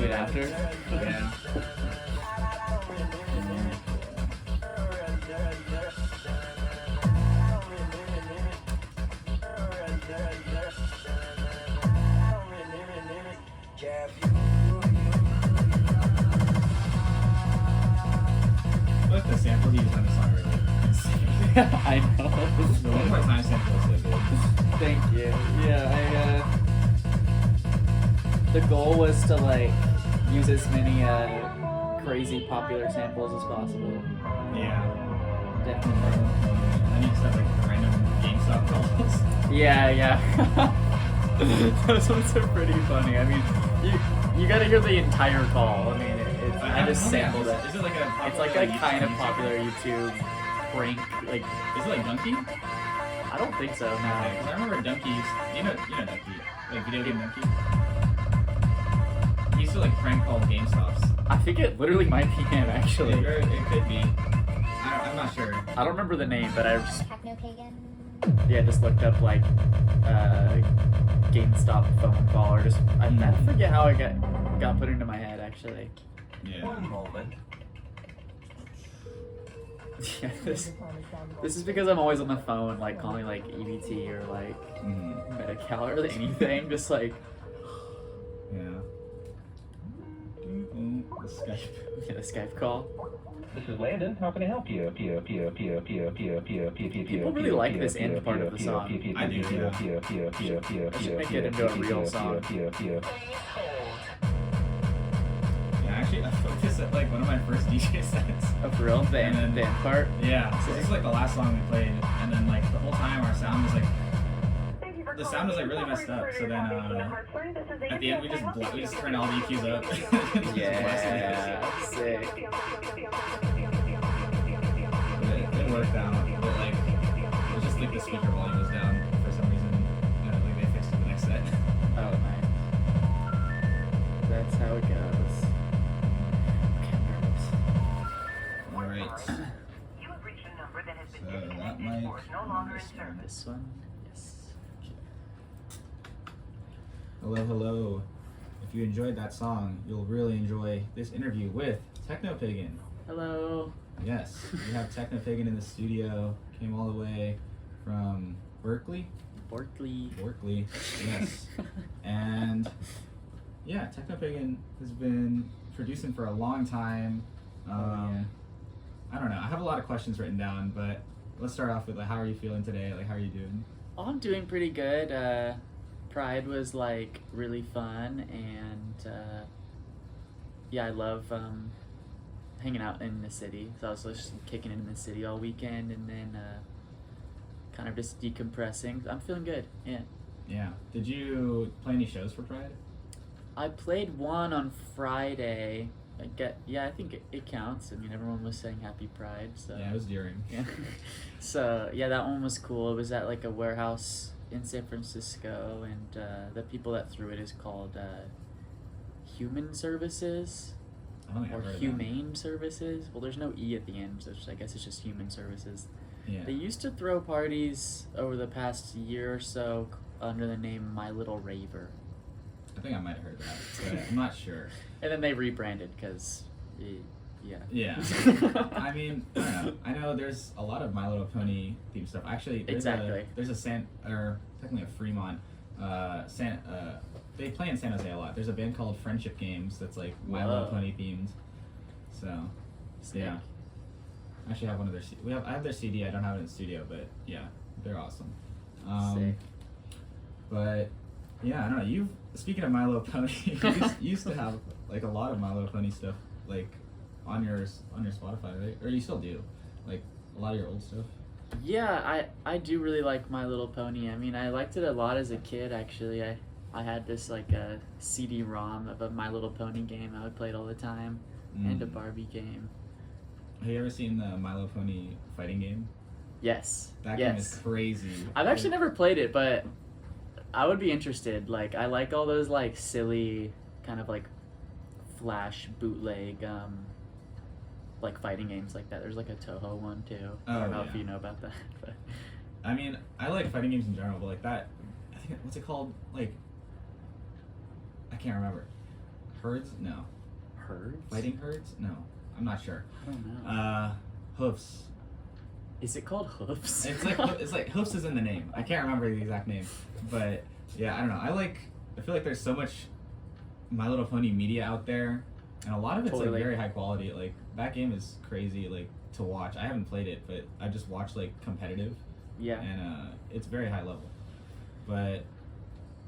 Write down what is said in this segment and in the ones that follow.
do it after. Yeah. But the sample used on the song really insane. Yeah, I know. The one more time sample is so good. Thank you. Yeah, the goal was to like use as many crazy popular samples as possible. Yeah. Definitely. And you just have like random GameStop calls. Yeah. Those ones are pretty funny. I mean, you gotta hear the entire call. I mean, I just sampled it. Is it like a? It's like a kind of popular YouTube prank. Like, Is it like Donkey? I don't think so. No. Because I remember Donkey's. You know Donkey, like video game Donkey. He used to like prank call GameStops. I think it literally might be him actually. It could be. I'm not sure. I don't remember the name, but I just Technopagan. just looked up like GameStop phone call or just I forget how it got put into my head actually. Yeah. One moment. Yeah, this is because I'm always on the phone, like calling like EBT or like Medi-Cal or anything, just like Yeah. The Skype. the Skype call. This is Landon. How can I help you? People really like this end part of the song. I do, yeah. I should make it into a real song. Yeah, actually, I focused at like one of my first DJ sets. Oh, for real? The end part? Yeah, so this is like the last song we played, and then like the whole time our sound was like, the sound was like really messed up. So then at the end we just turned all the EQs up. Yeah, sick. It worked out, but like it was just like the speaker volume was down for some reason. Like they fixed it the next set. Oh, nice. That's how it goes. Okay, All right. You have reached a number that has been So that disconnected might or is no longer in service. this one. Yes. Hello. If you enjoyed that song, you'll really enjoy this interview with Technopagan. Hello. Yes, we have Technopagan in the studio. Came all the way from Berkeley. Berkeley. Yes. And yeah, Technopagan has been producing for a long time. I don't know. I have a lot of questions written down, but let's start off with like, how are you feeling today? Like, how are you doing? Oh, I'm doing pretty good. Pride was like really fun, and I love hanging out in the city. So I was just kicking it in the city all weekend, and then kind of just decompressing. I'm feeling good. Yeah. Yeah. Did you play any shows for Pride? I played one on Friday. I think it counts. I mean, everyone was saying Happy Pride, so Yeah, it was during. yeah. So yeah, that one was cool. It was at like a warehouse in San Francisco, and the people that threw it is called Human Services I don't think or I've heard of Humane Services. Well, there's no E at the end, so I guess it's just Human Services. that. Yeah. They used to throw parties over the past year or so under the name My Little Raver, I think I might have heard that, but I'm not sure. and then they rebranded because, yeah. Yeah. I mean, I don't know. I know there's a lot of My Little Pony themed stuff. Actually, there's Exactly. technically a Fremont. They play in San Jose a lot. There's a band called Friendship Games that's like My Little Whoa. Pony themed. So, Sick. yeah. I actually have one of their. I have their CD. I don't have it in the studio, but yeah, they're awesome. Sick. But yeah, I don't know. Speaking of My Little Pony, you used to have like a lot of My Little Pony stuff like on your Spotify, right? Or you still do, like a lot of your old stuff. Yeah, I do really like My Little Pony. I mean, I liked it a lot as a kid, actually. I had this like a CD-ROM of a My Little Pony game. I would play it all the time, and a Barbie game. Have you ever seen the My Little Pony fighting game? Yes. That game is crazy. I've actually never played it, but I would be interested. Like, I like all those like silly kind of like Flash bootleg like fighting games like that. There's like a Toho one too. I don't know if you know about that. But I mean, I like fighting games in general, but like that, I think what's it called? Like, I can't remember. Herds? No. Herds? Fighting herds? No. I'm not sure. I don't know. Hoofs. Is it called Hoofs? It's like Hoofs is in the name. I can't remember the exact name, but yeah, I don't know. I feel like there's so much My Little Pony media out there, and a lot of it's Totally. like very high quality. Like that game is crazy, like to watch. I haven't played it, but I just watched like competitive, Yeah. and it's very high level. But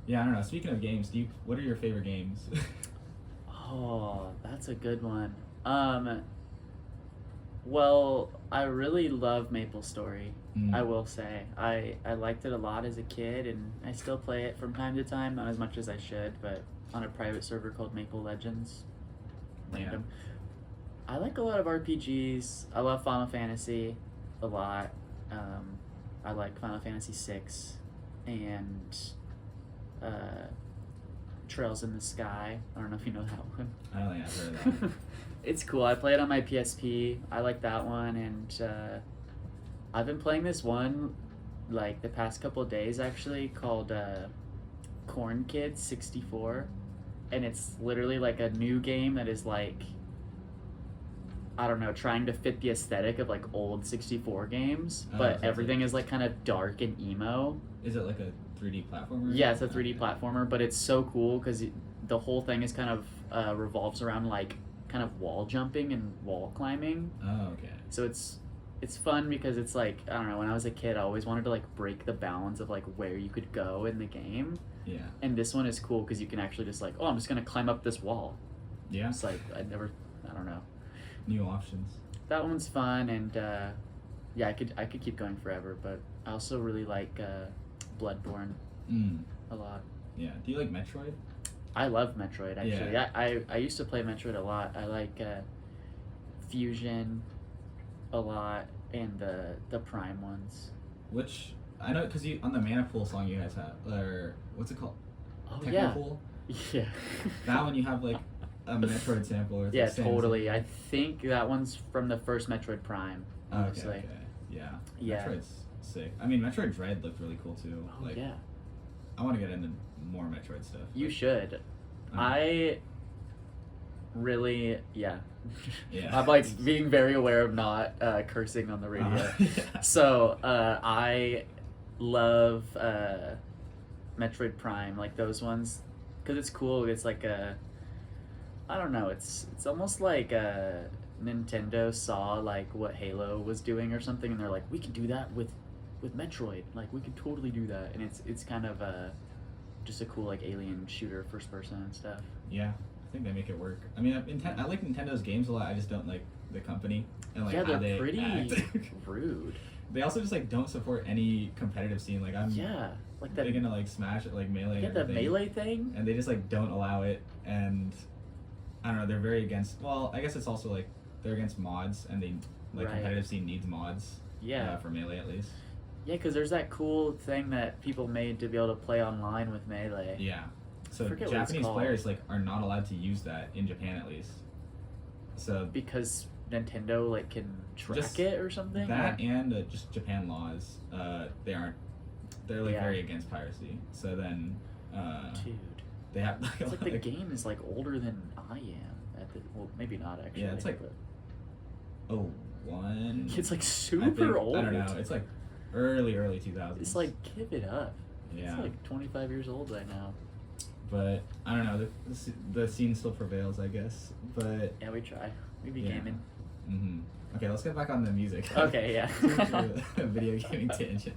yeah, I don't know. Speaking of games, what are your favorite games? Oh, that's a good one. Well, I really love MapleStory. I will say I liked it a lot as a kid, and I still play it from time to time, not as much as I should, but on a private server called Maple Legends. Random. I like a lot of RPGs. I love Final Fantasy a lot. I like Final Fantasy VI and Trails in the Sky. I don't know if you know that one. I don't think I've heard of that one. It's cool. I play it on my PSP. I like that one, and I've been playing this one like the past couple of days actually called Corn Kids 64, and it's literally like a new game that is like, I don't know, trying to fit the aesthetic of like old 64 games, Oh, but so everything is like kind of dark and emo. Is it like a 3D platformer? Yeah, it's a 3D Okay. platformer, but it's so cool because the whole thing is kind of revolves around like kind of wall jumping and wall climbing. Oh, okay. So it's fun because it's like, I don't know, when I was a kid I always wanted to like break the bounds of like where you could go in the game, Yeah. and this one is cool because you can actually just like, oh, I'm just gonna climb up this wall. Yeah. It's like I don't know. New options. That one's fun, and yeah, I could keep going forever, but I also really like Bloodborne a lot. Yeah. Do you like Metroid? I love Metroid, actually. Yeah. I used to play Metroid a lot. I like Fusion a lot, and the Prime ones. Which I know because you on the Mana Pool song you guys have, or what's it called? Oh, Technopool? yeah. That one you have like a Metroid sample. Or it's Yeah, like Sans- totally. I think that one's from the first Metroid Prime, Oh, okay, honestly. okay. Yeah. Yeah. Metroid's sick. I mean, Metroid Dread looked really cool too. Oh, Like, yeah. I want to get into more Metroid stuff. You Like, should. I really, yeah. Yeah. I'm like being very aware of not cursing on the radio. Yeah. So I love Metroid Prime, like those ones, because it's cool. It's like I don't know. It's almost like Nintendo saw like what Halo was doing or something, and they're like, we can do that with Metroid. Like we could totally do that, and it's kind of just a cool like alien shooter, first person and stuff. Yeah. I think they make it work. I mean, I like Nintendo's games a lot. I just don't like the company and like Yeah, how they're they pretty act. rude. They also just like don't support any competitive scene. Like I'm Yeah, like that. big into like Smash, like Melee. Yeah, and the everything. melee thing. And they just like don't allow it, and I don't know, they're very against, well, I guess it's also like they're against mods, and they like Right. competitive scene needs mods. Yeah. For Melee at least. Yeah, because there's that cool thing that people made to be able to play online with Melee. Yeah. So forget what it's Japanese called. players like are not allowed to use that in Japan at least. So Because Nintendo like can track Just it or something. that Or- and just Japan laws, they're like Yeah. very against piracy. So then Dude, they have like, it's like the game is like older than I am. Well, maybe not actually. Yeah, it's like- but oh one. it's like I super think- old. I don't know. It's like early 2000s. It's like give it up. Yeah. It's like 25 years old right now. But I don't know. The scene still prevails, I guess. But Yeah, we try. We be Yeah. gaming. Okay, let's get back on the music. Okay, yeah. Video gaming tangent.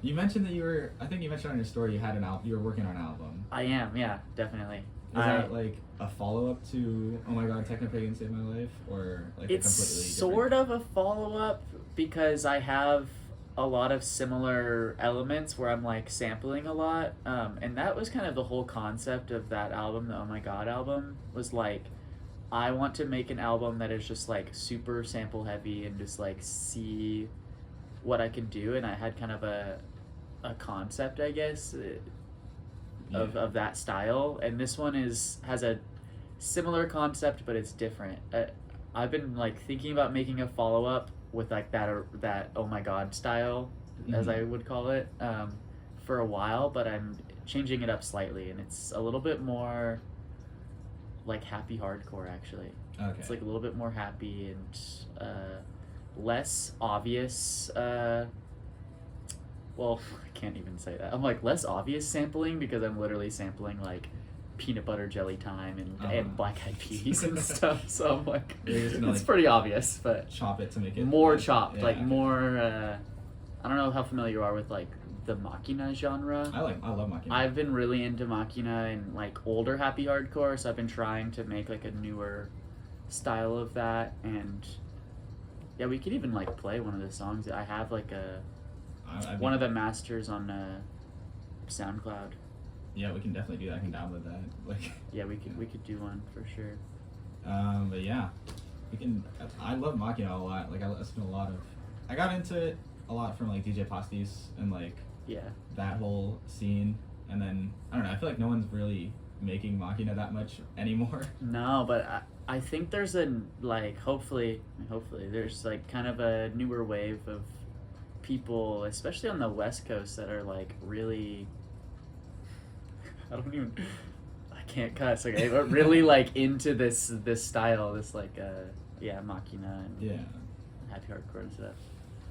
You mentioned that I think you mentioned on your story you had an album. You were working on an album. I am, yeah, definitely. Is that like a follow up to Oh My God, Technopagan Saved My Life, or like It's a completely sort of a follow-up because I have a lot of similar elements where I'm like sampling a lot, and that was kind of the whole concept of that album, the Oh My God album, was like I want to make an album that is just like super sample heavy and just like see what I can do, and I had kind of a concept, I guess, of that style, and this one has a similar concept, but it's different. I've been like thinking about making a follow-up with like that Oh My God style, as I would call it, for a while, but I'm changing it up slightly, and it's a little bit more like happy hardcore actually. Okay. It's like a little bit more happy and less obvious. Well, I can't even say that. I'm like less obvious sampling because I'm literally sampling like peanut butter jelly time and black eyed peas and stuff. So I'm like, You're just gonna, it's like, pretty obvious, but chop it to make it more like, chopped, yeah. like more. I don't know how familiar you are with like the Machina genre. I love Machina. I've been really into Machina and like older happy hardcore, so I've been trying to make like a newer style of that. And yeah, we could even like play one of the songs. I have like one of the masters on SoundCloud. Yeah, we can definitely do that. I can download that. Like. Yeah, we could do one for sure. But yeah, we can. I love Machina a lot. Like I listen to a lot of. I got into it a lot from like DJ Pastis and like Yeah. that whole scene, and then I don't know. I feel like no one's really making Machina that much anymore. No, but I think there's a like hopefully there's like kind of a newer wave of people, especially on the West Coast, that are like really. I can't cuss. Okay, but really like into this style, this like Machina and Yeah. happy hardcore and stuff.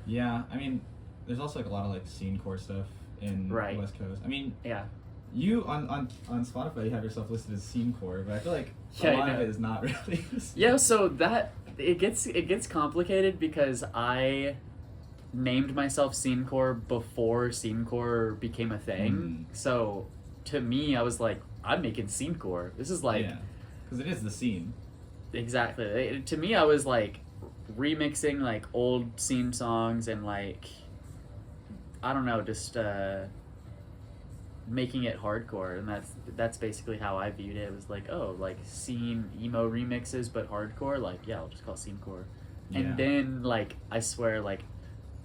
Yeah, I mean, there's also like a lot of like scene core stuff in Right. the West Coast. I mean, Yeah. you on Spotify you have yourself listed as scene core, but I feel like Yeah, a I lot of know. it is not really. Yeah, so that it gets complicated because I named myself Scenecore before Scenecore became a thing. So to me, I was like, I'm making Scenecore. This is like yeah, because it is the scene. exactly. To me, I was like remixing like old scene songs and like I don't know, just making it hardcore, and that's basically how I viewed it. It was like, oh, like scene emo remixes but hardcore, like yeah, I'll just call it scenecore. Yeah. And then like I swear like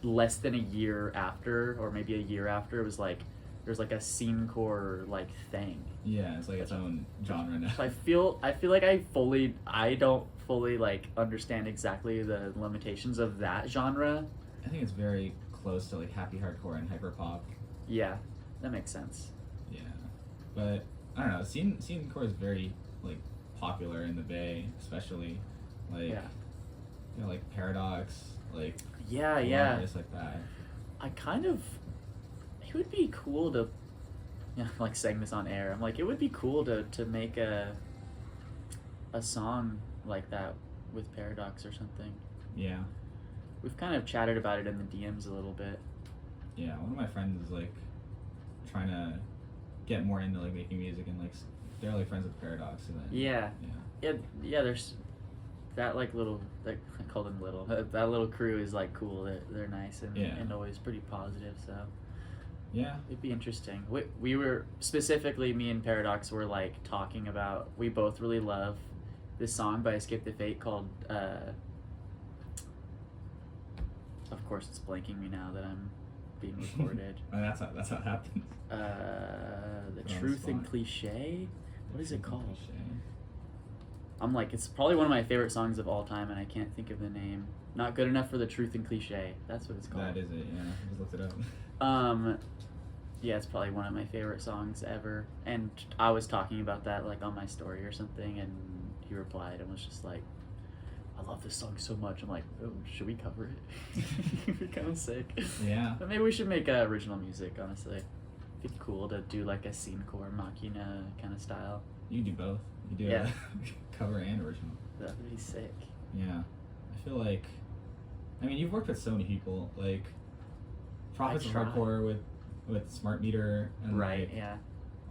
less than a year after, or maybe a year after, it was like there's like a scenecore like thing. Yeah, it's like its own genre now. So I feel like I don't fully like understand exactly the limitations of that genre. I think it's very close to like happy hardcore and hyperpop. Yeah, that makes sense. Yeah, but I don't know. Scene core is very like popular in the Bay, especially like Yeah. you know, like Paradox, like Yeah, a lot of yeah. artists like that. I kind of, it would be cool to, yeah, I'm like saying this on air. I'm like, it would be cool to make a song like that with Paradox or something. Yeah, We've kind of chatted about it in the DMs a little bit. yeah. One of my friends is like trying to get more into like making music, and like they're like friends with Paradox, and then Yeah. yeah. Yeah, there's that like little, like I call them little, that little crew is like cool. They're nice and, Yeah. and always pretty positive, so Yeah. it'd be interesting. We were, specifically me and Paradox were like talking about, we both really love this song by Escape the Fate called, of course it's blanking me now that I'm being recorded. And that's how it happens. The Put on the Truth and spot. Cliche? What is it called? Cliche. I'm like, it's probably one of my favorite songs of all time, and I can't think of the name. Not Good Enough for the Truth and Cliche. That's what it's called. That is it. Yeah, I just looked it up. Yeah, it's probably one of my favorite songs ever. And I was talking about that like on my story or something, and he replied and was just like, I love this song so much. I'm like, oh, should we cover it? It'd be kind of sick. Yeah. But maybe we should make original music, honestly. It'd be cool to do like a scenecore Machina kind of style. You do both. You do Yeah. a cover and original. That would be sick. Yeah. I feel like, I mean, you've worked with so many people, like Prophets of try. Hardcore with Smart Meter and Right, like, yeah.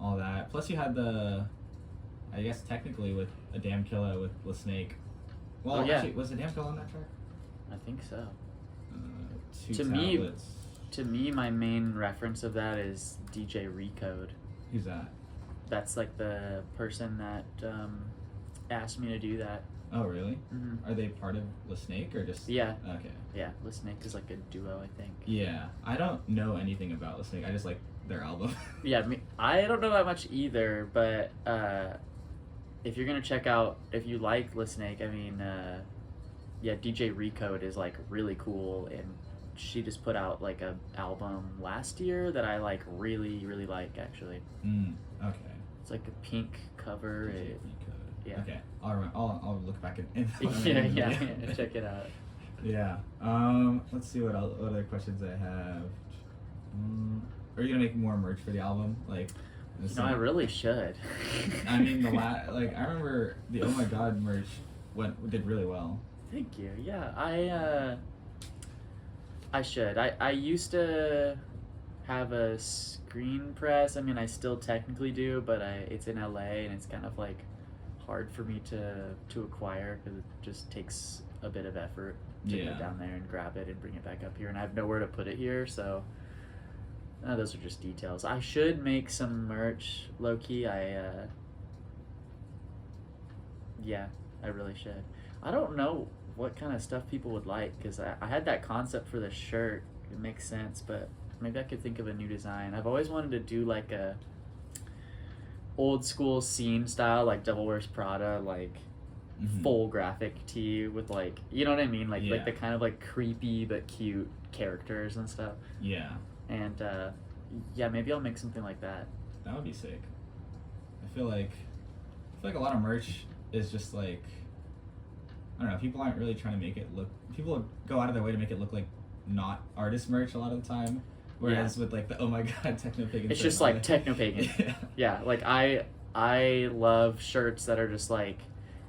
all that. Plus you had I guess technically with A Damn Killer with La Snake. Well, Oh, yeah. actually, was A Damn Killer on that track? I think so. Two To me- Tablets. To me, my main reference of that is DJ Recode. Who's that? That's like the person that asked me to do that. Oh, really? Mm-hmm. Are they part of La Snake or just? Yeah. Okay. Yeah, Listening is like a duo, I think. Yeah, I don't know anything about La Snake. I just like their album. Yeah, I don't know that much either, but if you're gonna check out, if you like Listening, I mean, yeah, DJ Recode is like really cool, and she just put out like a album last year that I like really like actually. Okay. It's like a pink cover. Yeah. Okay. I'll look back in yeah, check it out. Yeah. Let's see what other questions I have. Are you gonna make more merch for the album? Like, I really should. I mean, I remember the Oh My God merch did really well. Thank you. Yeah, I should. I used to have a screen press. I mean, I still technically do, but it's in LA and it's kind of like hard for me to acquire because it just takes a bit of effort to go down there and grab it and bring it back up here, and I have nowhere to put it here, so those are just details. I should make some merch, low-key. I really should. I don't know what kind of stuff people would like, because I had that concept for the shirt. It makes sense, but maybe I could think of a new design. I've always wanted to do like a old school scene style, like Devil Wears Prada, like full graphic tee with like, you know what I mean, like the kind of like creepy but cute characters and stuff. Yeah. And maybe I'll make something like that. That would be sick. I feel like a lot of merch is just like, I don't know, people aren't really trying to make it look, people go out of their way to make it look like not artist merch a lot of the time. Whereas with like the Oh My God Technopagan, it's just like Technopagan. Yeah, like I love shirts that are just like,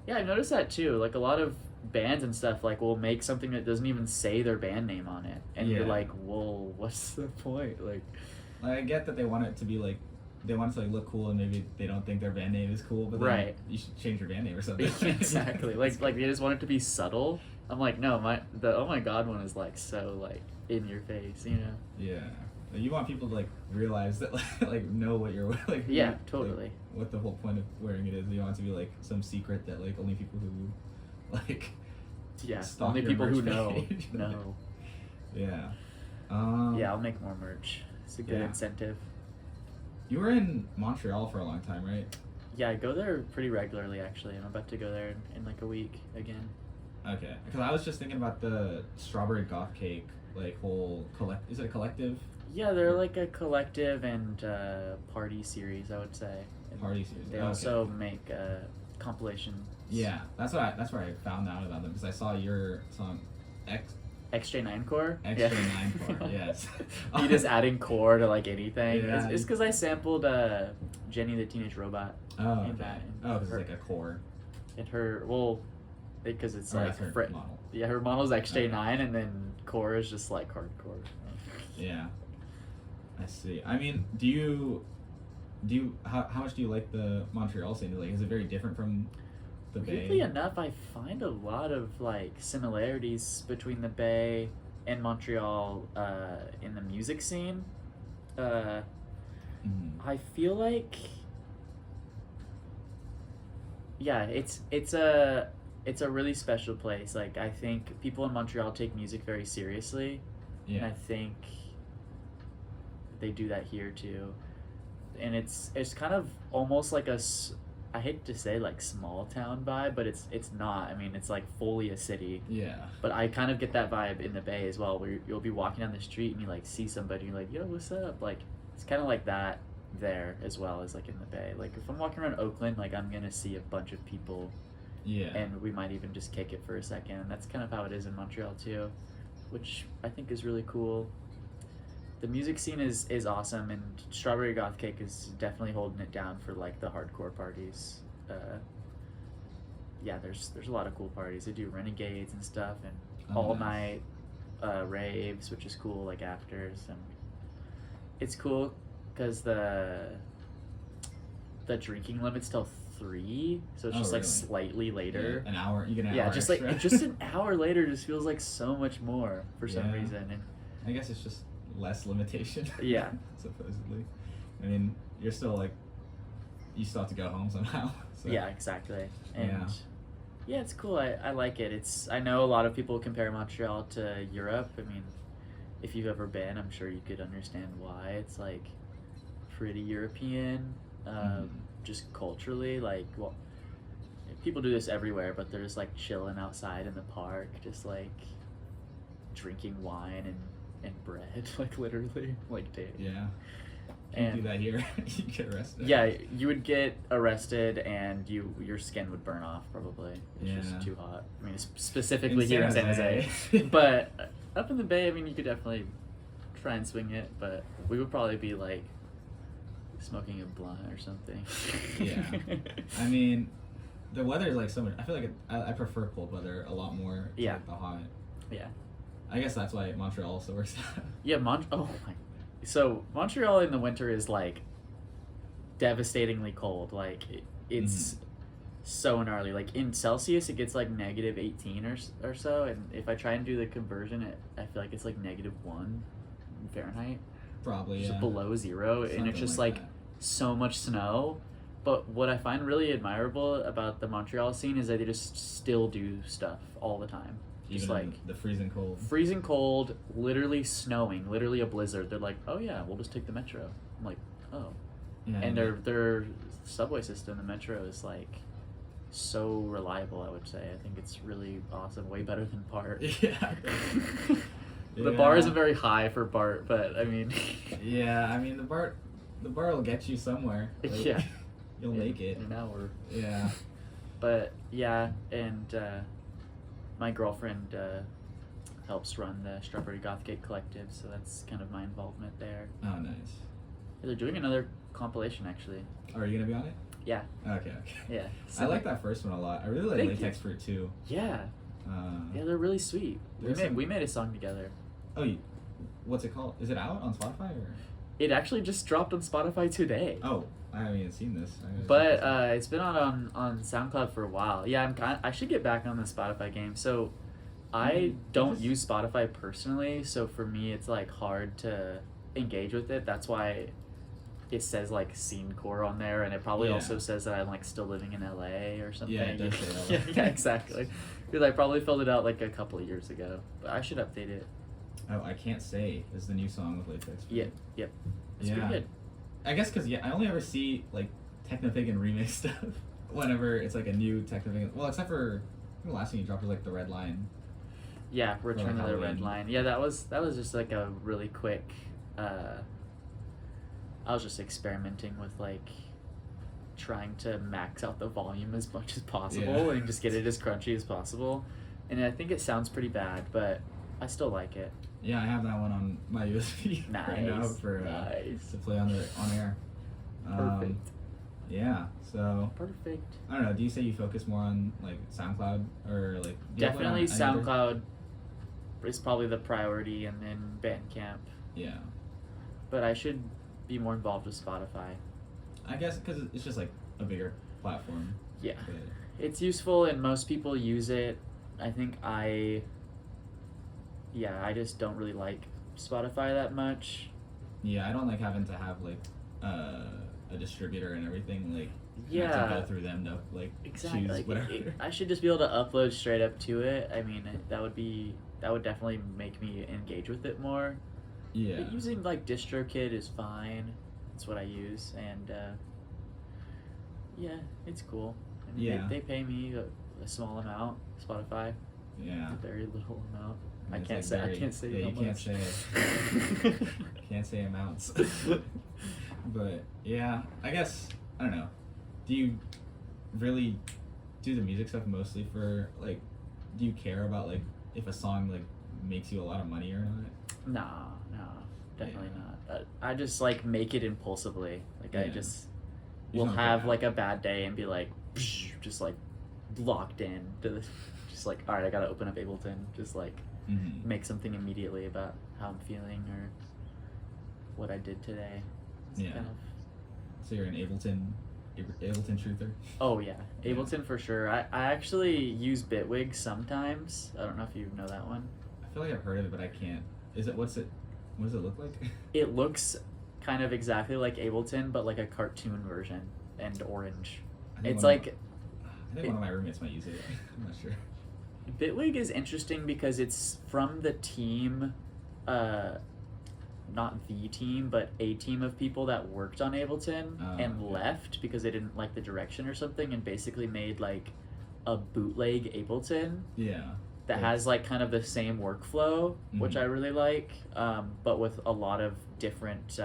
I noticed that too. Like a lot of bands and stuff like will make something that doesn't even say their band name on it, and you're like, whoa, what's the point? Like I get that they want it to be like, they want it to like look cool, and maybe they don't think their band name is cool, but then you should change your band name or something. Exactly. like they just want it to be subtle. I'm like, no, the Oh My God one is like so like in your face, you know? Yeah. You want people to like realize that like know what you're like. Yeah, totally. Like, what the whole point of wearing it is. You want it to be like some secret that like only people who like only people who know page. know. Yeah. I'll make more merch. It's a good incentive. You were in Montreal for a long time, right? Yeah, I go there pretty regularly actually. I'm about to go there in like a week again. Okay, because I was just thinking about the Strawberry Goth Cake like whole is it a collective? Yeah, they're like a collective and party series, I would say. Party series. They also make compilations. Yeah, that's where I found out about them, because I saw your song XJ9 Core? XJ9 Core, yes. You just adding core to like anything. Yeah. It's because I sampled Jenny the Teenage Robot. Oh, okay. Because it's like a core. And her, because it's like her model. Yeah, her model's XJ9, and then core is just like hardcore. Yeah. I see. I mean, how much do you like the Montreal scene? Like, is it very different from the Bay? Weirdly enough, I find a lot of like similarities between the Bay and Montreal in the music scene. I feel like, it's a really special place. Like, I think people in Montreal take music very seriously, and I think they do that here too. And it's kind of almost like I hate to say like small town vibe, but it's not. I mean, it's like fully a city. Yeah. But I kind of get that vibe in the Bay as well, where you'll be walking down the street and you like see somebody and you're like, yo, what's up? Like, it's kind of like that there as well as like in the Bay. Like if I'm walking around Oakland, like I'm gonna see a bunch of people. Yeah. And we might even just kick it for a second. And that's kind of how it is in Montreal too, which I think is really cool. The music scene is awesome, and Strawberry Goth Cake is definitely holding it down for like the hardcore parties. There's a lot of cool parties. They do renegades and stuff, and all night raves, which is cool, like afters, and it's cool because the drinking limit's till 3, so it's just like slightly later. Yeah, an hour. You get an hour. Just extra. like just an hour later just feels like so much more for some reason. And I guess it's just less limitation. Yeah. Supposedly. I mean, you're still like, you still have to go home somehow. So. Yeah, exactly. And it's cool. I like it. I know a lot of people compare Montreal to Europe. I mean, if you've ever been, I'm sure you could understand why. It's like pretty European, just culturally. Like, well, people do this everywhere, but they're just like chilling outside in the park, just like drinking wine and bread, like literally, like dude. Yeah. Can't do that here. You get arrested. Yeah, you would get arrested and your skin would burn off probably. It's Yeah. just too hot. I mean, specifically here in San Jose. But up in the Bay, I mean, you could definitely try and swing it, but we would probably be like smoking a blunt or something. Yeah. I mean, the weather is like so much. I feel like I prefer cold weather a lot more to Yeah. like the hot. Yeah. I guess that's why Montreal also works out. Yeah, oh my. So Montreal in the winter is like devastatingly cold. Like it's so gnarly. Like in Celsius, it gets like negative 18 or so, and if I try and do the conversion, I feel like it's like -1 Fahrenheit, Probably, just yeah. below zero, and Something it's just like like that. so much snow. But what I find really admirable about the Montreal scene is that they just still do stuff all the time. Just Even like in the freezing cold. freezing cold, literally snowing, literally a blizzard. They're like, oh yeah, we'll just take the metro. I'm like, oh. Yeah, And their subway system, the metro, is like so reliable. I would say. I think it's really awesome. Way better than BART. Yeah. The bar isn't very high for BART, but I mean. Yeah, I mean the bar will get you somewhere. Like, Yeah. You'll make it. In an hour. Yeah. But yeah, and my girlfriend helps run the Strawberry Gothgate Collective, so that's kind of my involvement there. Oh, nice. They're doing another compilation actually. Oh, are you gonna be on it? Yeah. Okay. Yeah. I like that first one a lot. I really like Thank Latex Fruit too. Yeah. Yeah, they're really sweet. We made a song together. Oh, what's it called? Is it out on Spotify or? It actually just dropped on Spotify today. Oh, I haven't even seen this. But it's been on SoundCloud for a while. Yeah, I should get back on the Spotify game. So I don't use Spotify personally, so for me it's like hard to engage with it. That's why it says like scene core on there, and it probably also says that I'm like still living in LA or something. Yeah, it does say LA. Yeah, exactly. Because I probably filled it out like a couple of years ago, but I should update it. Oh, I Can't Say is the new song with Latex Fruit. Yep. It's Yeah. pretty good. I guess because I only ever see like Technopagan remix stuff whenever it's like a new Technopagan. Well, except for I think the last thing you dropped was like the Red Line. Yeah, Return to the Halloween. Red Line. Yeah, that was just like a really quick. I was just experimenting with like trying to max out the volume as much as possible and just get it as crunchy as possible, and I think it sounds pretty bad, but I still like it. Yeah, I have that one on my USB right now for to play on air. Perfect. Yeah, so Perfect. I don't know. Do you say you focus more on like SoundCloud or like? Do you upload Definitely on either? SoundCloud is probably the priority, and then Bandcamp. Yeah. But I should be more involved with Spotify. I guess because it's just like a bigger platform. Yeah. But, It's useful and most people use it. I think I just don't really like Spotify that much. yeah, I don't like having to have like a distributor and everything. Like you have Yeah. to go through them to like Exactly. choose Like, whatever. I should just be able to upload straight up to it. I mean, that would definitely make me engage with it more. Yeah. But using like DistroKid is fine. That's what I use, and yeah, it's cool. I mean, Yeah. they pay me a small amount. Spotify, Yeah. a very little amount. I It's, can't like, say. very- I can't say. Yeah, how you can't much. say. Can't say amounts. But yeah, I guess I don't know. Do you really do the music stuff mostly for like? Do you care about like if a song like makes you a lot of money or not? No, definitely not. I just like make it impulsively. Like I Yeah. just You will don't have go like a bad day and be like, just like locked in to the, just like, all right, I gotta open up Ableton. Just like Mm-hmm. make something immediately about how I'm feeling or what I did today. It's Yeah. kind of, So you're an Ableton truther. oh yeah, Yeah. Ableton for sure. I actually use Bitwig sometimes. I don't know if you know that one. I feel like I've heard of it, but I can't. What does it look like? It looks kind of exactly like Ableton, but like a cartoon version and orange. I think It's one of like one of my roommates might use it. I'm not sure. Bitwig is interesting because it's from the team, not the team, but a team of people that worked on Ableton and okay. left because they didn't like the direction or something, and basically made like a bootleg Ableton. Yeah. that Like- has like kind of the same workflow, which Mhm. I really like, but with a lot of different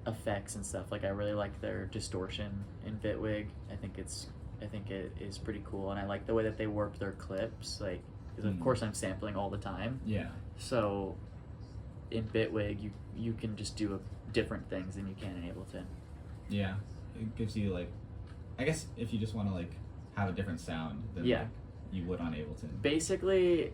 effects and stuff. Like I really like their distortion in Bitwig. I think it is pretty cool, and I like the way that they warp their clips. Like, 'cause of Mhm. course I'm sampling all the time, Yeah. so in Bitwig you can just do different things than you can in Ableton. Yeah. It gives you like, I guess if you just want to like have a different sound than Yeah. like you would on Ableton. Basically,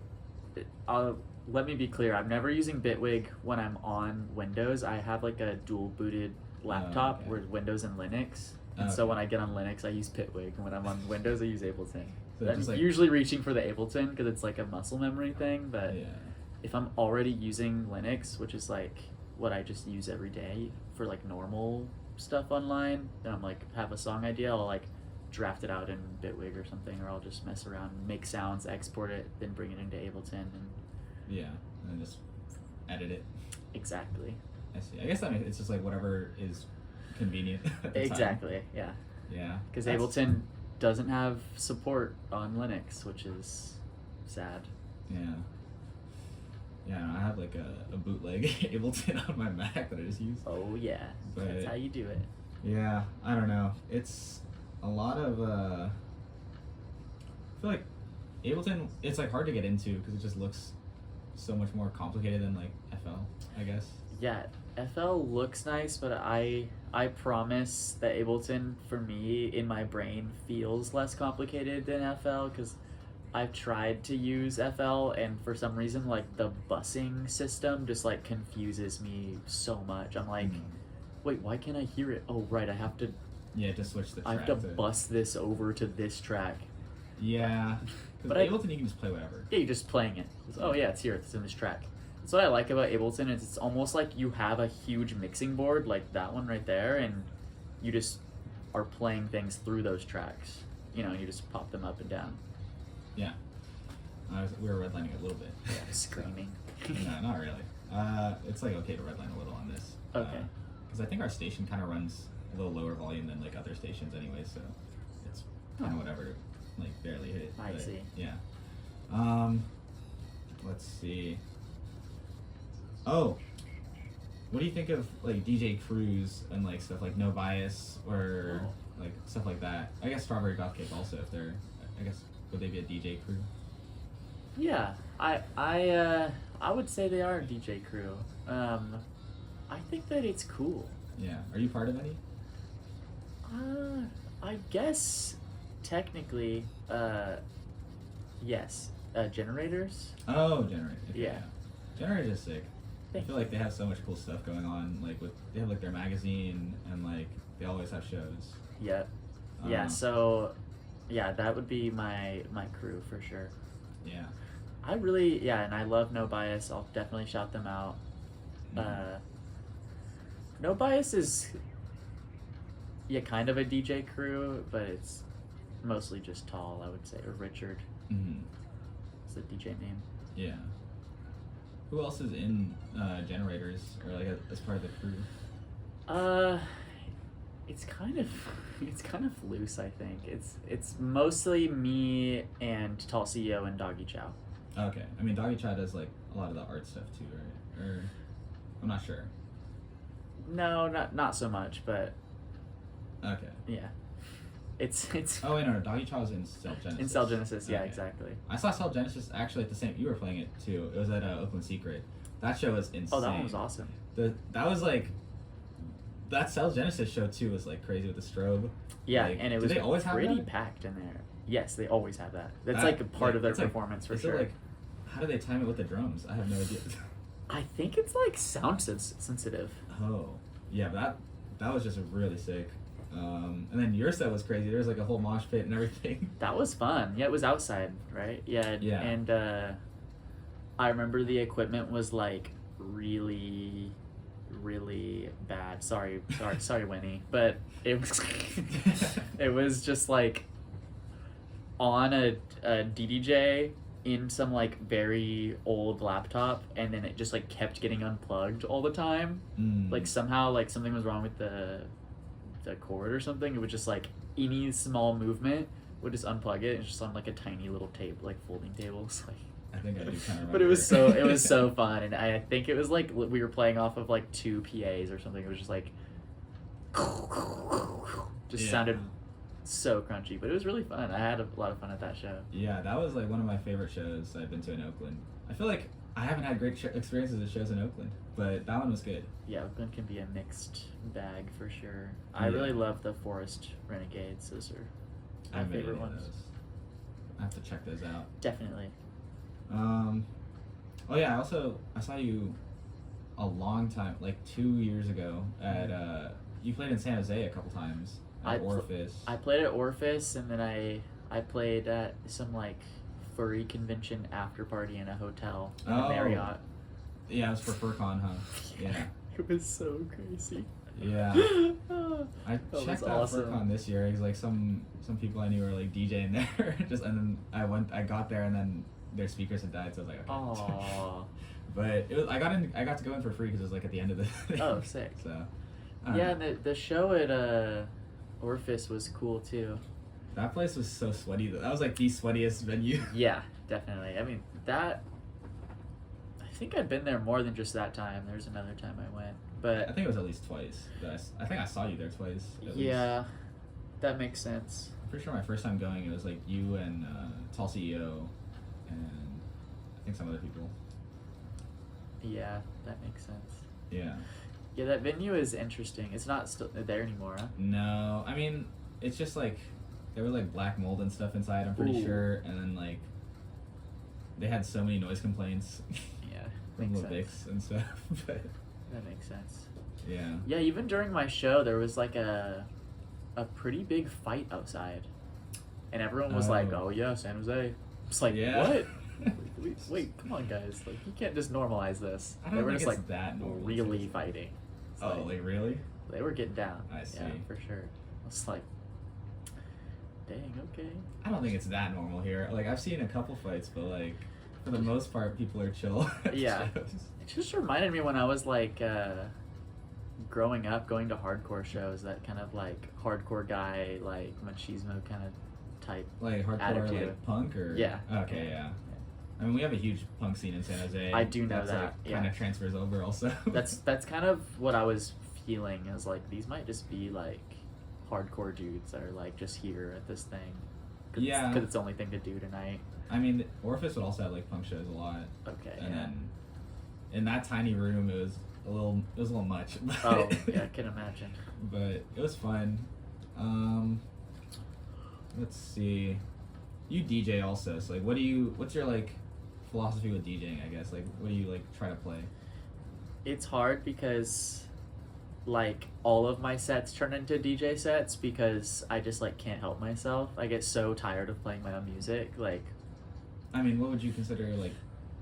let me be clear. I'm never using Bitwig when I'm on Windows. I have like a dual booted laptop okay. with Windows and Linux. And so Okay. when I get on Linux, I use Bitwig. And when I'm on Windows, I use Ableton. So I'm just, like- usually reaching for the Ableton because it's like a muscle memory thing. But Yeah. if I'm already using Linux, which is like what I just use every day for like normal stuff online, then I'm like have a song idea, I'll like draft it out in Bitwig or something, or I'll just mess around, make sounds, export it, then bring it into Ableton, and Yeah. And then just edit it. exactly. I see. I guess that it's just like whatever is convenient. At the time. Exactly, yeah. Yeah. Because That's- Ableton doesn't have support on Linux, which is sad. Yeah. Yeah, I have like a bootleg Ableton on my Mac that I just use. Oh yeah, that's But- how you do it. Yeah, I don't know. It's a lot of I feel like Ableton, it's like hard to get into because it just looks so much more complicated than like FL, I guess. Yeah, FL looks nice, but I promise that Ableton for me in my brain feels less complicated than FL because I've tried to use FL and for some reason like the busing system just like confuses me so much. I'm like, Mhm. wait, why can't I hear it? Oh right, I have to To switch the I track. have to bus this over to this track. Yeah. But Because I- Ableton you can just play whatever. Yeah, you're just playing it. Oh yeah, it's here. It's in this track. That's what I like about Ableton. Is it's almost like you have a huge mixing board, like that one right there, and you just are playing things through those tracks. You know, and you just pop them up and down. Yeah. We were redlining a little bit. Yeah, screaming. No, not really. It's like okay to redline a little on this. Okay. Because I think our station kind of runs a little lower volume than like other stations anyway, so it's kind of whatever to like barely hit it. I but, see. Yeah. Let's see. Oh, what do you think of like DJ Cruise and like stuff like No Bias or like stuff like that? I guess Strawberry Goth Cake also, if they're, I guess, would they be a DJ crew? Yeah, I would say they are a DJ crew. I think that it's cool. Yeah. Are you part of any? I guess technically, yes. Generators. Oh, Generate. Okay, Yeah. Generate is sick. I Thank feel like they have so much cool stuff going on. Like they have like their magazine and like they always have shows. Yeah. Yeah. Uh, So, yeah, that would be my crew for sure. Yeah. I really, yeah, and I love No Bias. I'll definitely shout them out. Mhm. No Bias is, yeah, kind of a DJ crew, but it's mostly just Tall, I would say, or Richard Mhm. is the DJ name. Yeah. Who else is in Generators or like as part of the crew? It's kind of loose. I think it's mostly me and Tall CEO and Doggy Chow. Okay. I mean, Doggy Chow does like a lot of the art stuff too, right? Or I'm not sure. No, not so much, but Okay. yeah, it's Oh wait, no, Doggy Chow is in Cell Genesis. in Cell Genesis. Yeah, Okay. exactly. I saw Cell Genesis actually at the same. You were playing it too. It was at Oakland Secret. That show was insane. Oh, that one was awesome. That was like that Cell Genesis show too was like crazy with the strobe. Yeah, Like, and it do was they always have pretty that? packed in there. Yes, they always have that. That's That- like a part of their it's like- performance for is it sure. like, how do they time it with the drums? I have no idea. I think it's like sound sensitive. Oh, yeah, that was just really sick. And then your set was crazy. There was like a whole mosh pit and everything. That was fun. Yeah, it was outside, right? Yeah. Yeah. And I remember the equipment was like really, really bad. Sorry, Winnie, but it was it was just like on a DDJ in some like very old laptop, and then it just like kept getting unplugged all the time. Mm. Like somehow like something was wrong with the cord or something. It was just like any small movement would just unplug it and it's just on like a tiny little table, like folding table. It's like, I think I do kind of but it was so fun, and I think it was like we were playing off of like 2 PAs or something. It was just like just sounded so crunchy, but it was really fun. I had a lot of fun at that show. Yeah, that was like one of my favorite shows I've been to in Oakland. I feel like I haven't had great experiences at shows in Oakland, but that one was good. Yeah, Oakland can be a mixed bag for sure. I really love the Forest Renegades. Those are my favorite ones. I have to check those out. Definitely. Oh yeah, I saw you a long time, like 2 years ago at you played in San Jose a couple times at Orpheus. I played at Orpheus, and then I played at some like furry convention after party in a hotel in a Marriott. Yeah, it was for FurCon, huh? Yeah. It was so crazy. Yeah. I That checked was out awesome. FurCon this year. Cause like some people I knew were like DJing there, and then I got there, and then their speakers had died, so I was like, okay. Aww. But it was I got to go in for free because it was like at the end of the thing. Oh, sick. So. Yeah, and the show at Orpheus was cool too. That place was so sweaty though. That was like the sweatiest venue. Yeah, definitely. I mean, I think I'd been there more than just that time. There was another time I went, but I think it was at least twice. I think I saw you there twice. At yeah, that makes sense. I'm pretty sure my first time going, it was like you and Tall CEO, and I think some other people. Yeah, that makes sense. Yeah. Yeah, that venue is interesting. It's not still there anymore, huh? No, I mean, it's just like there was like black mold and stuff inside. I'm pretty Ooh. sure, and then like they had so many noise complaints Yeah, from makes the sense. Vicks and stuff. But That makes sense. yeah. Yeah, even during my show, there was like a pretty big fight outside, and everyone was like, Oh. "Oh yeah, San Jose." It's like, Yeah. what? Wait, come on, guys! Like, you can't just normalize this. I don't They were think just it's like that normal. really fighting. It's Oh, like really? they were getting down. I see. Yeah, for sure. I was like, dang, okay. I don't think it's that normal here. Like I've seen a couple fights, but like for the most part, people are chill. at Yeah. shows. It just reminded me when I was like growing up, going to hardcore shows, that kind of like hardcore guy, like machismo kind of type. Like hardcore, Attitude. like punk, or Yeah. Okay, yeah. I mean, we have a huge punk scene in San Jose. I do know that's, that, Like, kind yeah. of transfers over also. That's kind of what I was feeling. Is like these might just be like hardcore dudes that are like just here at this thing. Yeah. Because it's the only thing to do tonight. I mean, Orpheus would also have like punk shows a lot. Okay. And yeah. then in that tiny room, it was a little much. But Oh yeah, I can imagine. But it was fun. Let's see. You DJ also, so like, what's your like philosophy with DJing? I guess like, what do you like try to play? It's hard because like all of my sets turn into DJ sets because I just like can't help myself. I get so tired of playing my own music. Like, I mean, what would you consider like?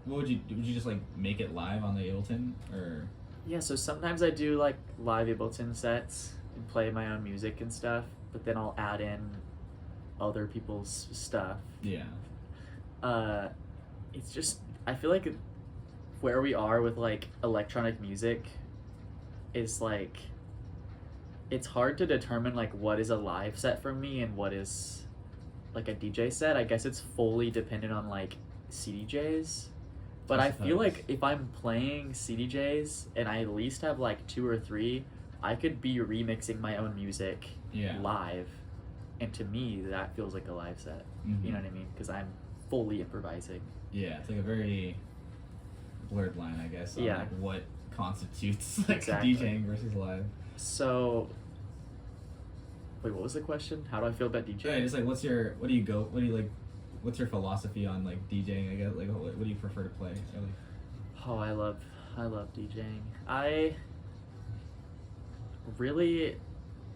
Would you just like make it live on the Ableton, or? yeah, so sometimes I do like live Ableton sets and play my own music and stuff, but then I'll add in other people's stuff. Yeah. It's just, I feel like where we are with like electronic music is like, it's hard to determine like what is a live set for me and what is like a DJ set. I guess it's fully dependent on like CDJs. But I feel like if I'm playing CDJs and I at least have like 2 or 3, I could be remixing my own music Yeah. live. And to me, that feels like a live set. Mhm. You know what I mean? Because I'm fully improvising. Yeah, it's like a very blurred line, I guess, on Yeah. like what constitutes like Exactly. DJing versus live. So, wait, what was the question? How do I feel about DJing? Yeah, just like what's your philosophy on like DJing? I guess like what do you prefer to play? Or, like, Oh, I love DJing. I really,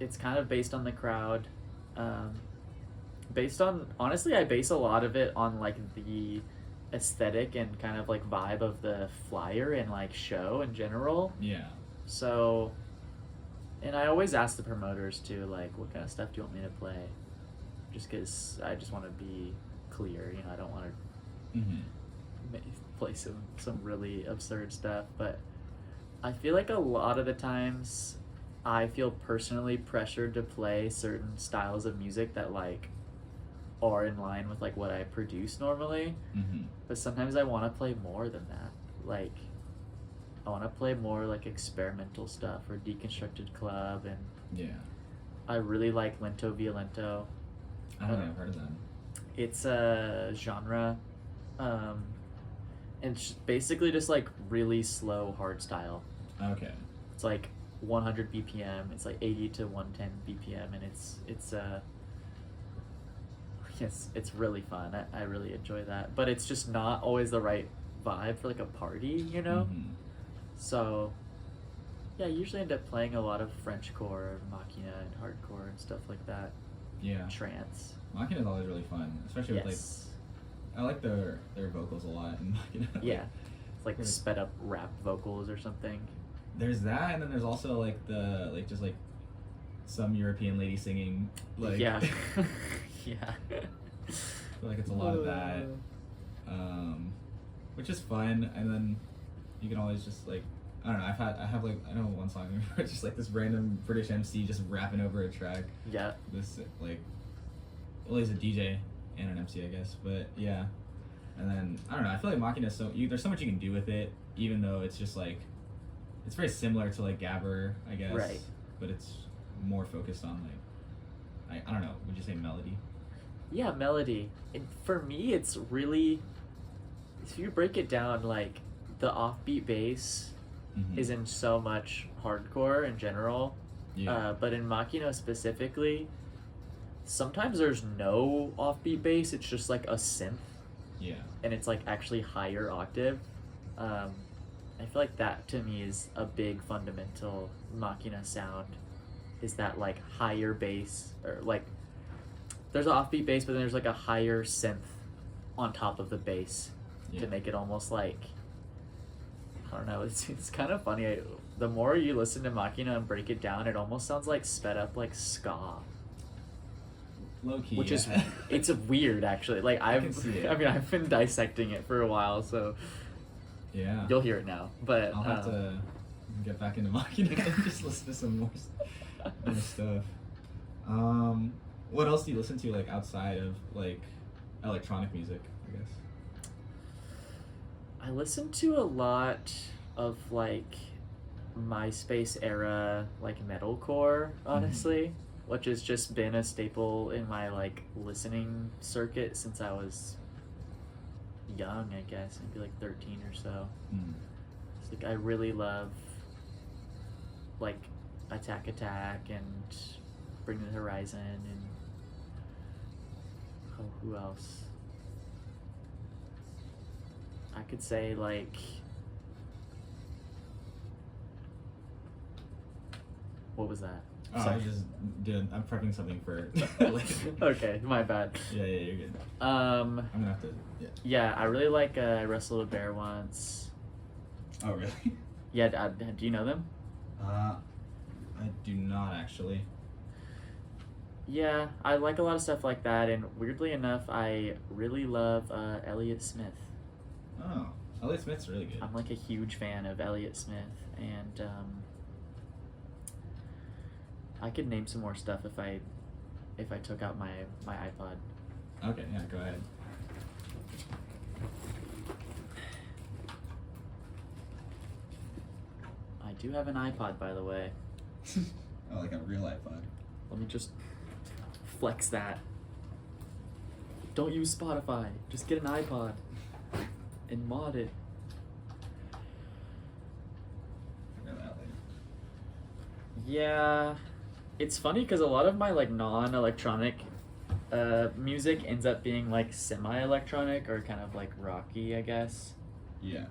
it's kind of based on the crowd. Honestly, I base a lot of it on like the aesthetic and kind of like vibe of the flyer and like show in general. yeah. So, and I always ask the promoters too, like, what kind of stuff do you want me to play? Just because I just want to be clear, you know, I don't want to Mm-hmm. play some really absurd stuff, but I feel like a lot of the times I feel personally pressured to play certain styles of music that like are in line with like what I produce normally. Mm-hmm. But sometimes I want to play more than that. Like, I want to play more like experimental stuff or Deconstructed Club, and Yeah. I really like Lento Violento. I don't think I've heard of that. It's a genre, and it's basically just like really slow hard-style. Okay. It's like 100 BPM. It's like 80 to 110 BPM, and it's really fun. I really enjoy that, but it's just not always the right vibe for like a party, you know. Mm-hmm. So yeah, I usually end up playing a lot of Frenchcore, Machina, and hardcore and stuff like that. Yeah. Trance. Machina is always really fun, especially with like. I like their vocals a lot in Machina. Yeah, it's like Really- sped up rap vocals or something. There's that, and then there's also like the just like some European lady singing. Like Yeah. Yeah. I feel like it's a lot of that, which is fun. And then you can always just like, I don't know. I have like, I know one song where it's just like this random British MC just rapping over a track. Yeah. This like, well, he's a DJ and an MC, I guess. But yeah, and then I don't know. I feel like Machina is there's so much you can do with it, even though it's just like, it's very similar to like Gabber, I guess. Right. But it's more focused on like, I don't know. Would you say melody? Yeah, melody. And for me, it's really, if you break it down, like the offbeat bass Mm-hmm. is in so much hardcore in general. Yeah. But in Machina specifically, sometimes there's no offbeat bass. It's just like a synth, Yeah. and it's like actually higher octave. I feel like that to me is a big fundamental Machina sound, is that like higher bass, or like there's an offbeat bass, but then there's like a higher synth on top of the bass Yeah. to make it almost like, I don't know, it's kind of funny. The more you listen to Machina and break it down, it almost sounds like sped up like ska. Low key. Which is, yeah. it's weird actually. Like can see it. I mean, I've been dissecting it for a while, so Yeah. you'll hear it now. But I'll have to get back into Machina and just listen to some more stuff. What else do you listen to like outside of like electronic music, I guess? I listen to a lot of like MySpace era like metalcore, honestly, which has just been a staple in my like listening circuit since I was young, I guess, maybe like 13 or so. Mm. It's like I really love like Attack and Bring Me the Horizon, and who else? I could say like, what was that? Oh, Sorry. I'm prepping something for later. Okay, my bad. Yeah, you're good. Um, I'm gonna have to. Yeah. yeah, I really like I Wrestled a Bear Once. Oh, really? Yeah, do you know them? I do not actually. Yeah, I like a lot of stuff like that, and weirdly enough, I really love Elliott Smith. Oh, Elliott Smith's really good. I'm like a huge fan of Elliott Smith, and I could name some more stuff if I took out my iPod. Okay, yeah, go ahead. I do have an iPod, by the way. Oh, like a real iPod. Let me just flex that. Don't use Spotify. Just get an iPod and mod it. Figure that out later. Yeah, it's funny because a lot of my like non-electronic music ends up being like semi-electronic or kind of like rocky, I guess. Yeah.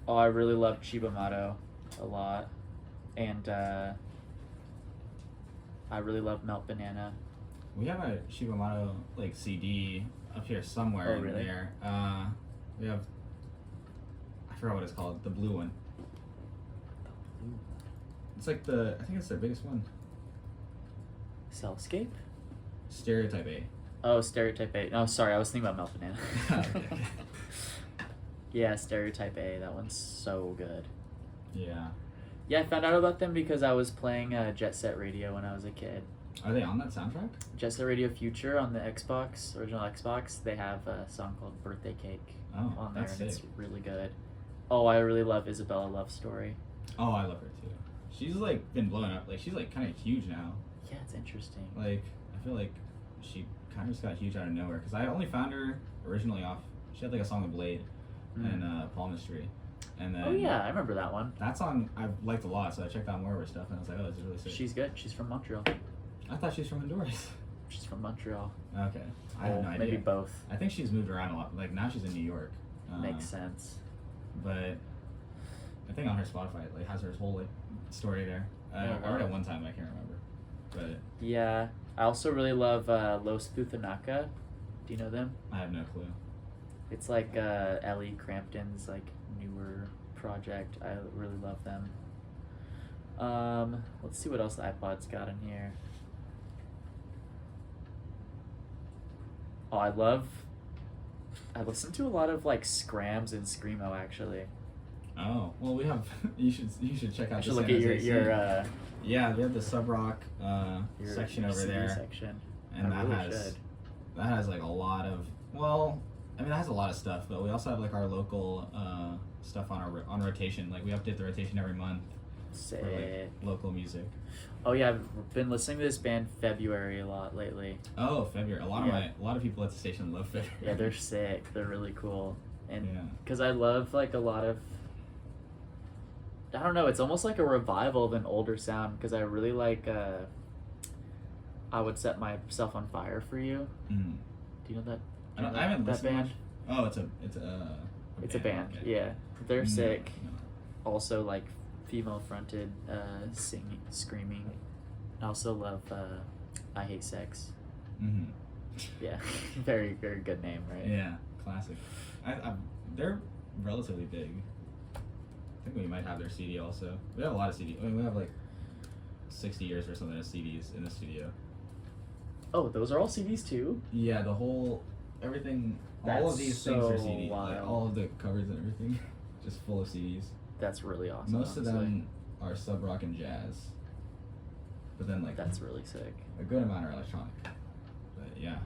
Oh, I really love Chibamato a lot, and I really love Melt Banana. We have a Shibamato like CD up here somewhere Oh, in really? there. We have, I forgot what it's called, the blue one. It's like I think it's their biggest one. Cellscape? Stereotype A. Oh, Stereotype A. No, sorry, I was thinking about Melt Banana. Okay. Yeah, Stereotype A. That one's so good. Yeah. Yeah, I found out about them because I was playing Jet Set Radio when I was a kid. Are they on that soundtrack? Jet Set Radio Future on the Xbox, original Xbox, they have a song called Birthday Cake Oh, on there, that's and it's sick. really good. Oh, I really love Isabella Love Story. Oh, I love her too. She's like been blowing up. Like she's like kind of huge now. Yeah, it's interesting. Like I feel like she kind of just got huge out of nowhere because I only found her originally off. She had like a song with Blade and Palmistry, and then Oh yeah, I remember that one. that song I liked a lot, so I checked out more of her stuff and I was like, oh, this is really sick. She's good. She's from Montreal. I thought she's from Honduras. She's from Montreal. Okay, I have no idea. Maybe both. I think she's moved around a lot. Like now she's in New York. Makes sense. But I think on her Spotify it like has her whole like story there. I heard it one time, I can't remember. But Yeah, I also really love Los Puthanaka. Do you know them? I have no clue. It's like Ellie Crampton's like newer project. I really love them. Let's see what else the iPod's got in here. Oh, I listen to a lot of like Scrams and Screamo actually. Oh well, we have. You should check out. I should the look San at Jose your scene. Yeah, we have the sub rock your section your over CD there, section. and I really should. that has like a lot of. Well, I mean, that has a lot of stuff, but we also have like our local stuff on rotation. Like we update the rotation every month Sick. for like local music. Oh yeah, I've been listening to this band February a lot lately. Oh, February. A lot of people at the station love February. Yeah, they're sick. They're really cool. And Yeah. because I love like a lot of, I don't know, it's almost like a revival of an older sound because I really like I Would Set Myself on Fire for You. Mm. Do you know that? I haven't that listened band. much. Oh, it's a band. okay. Yeah, they're No, sick. no. Also like female fronted singing, screaming. I also love I Hate Sex. Mhm. Yeah, very very good name, right? Yeah, classic. They're relatively big. I think we might have their CD also. We have a lot of CD. I mean, we have like 60 years or something of CDs in the studio. Oh, those are all CDs too? Yeah, the whole everything. all That's of these things are so CDs. Like, wild. all of the covers and everything, just full of CDs. That's really awesome. Most of honestly. them are sub rock and jazz, but then like That's really sick. a good amount are electronic. But yeah,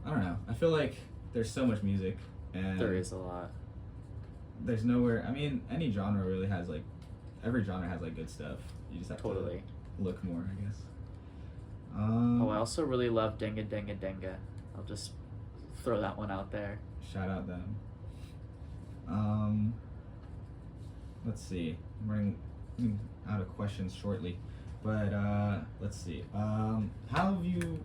I don't know. I feel like there's so much music, and There is a lot. there's nowhere. I mean, any genre really has like, every genre has like good stuff. You just have Totally. to look more, I guess. Oh, I also really love Denga Denga Denga. I'll just throw that one out there. Shout out them. Let's see. I'm running out of questions shortly, but let's see. How have you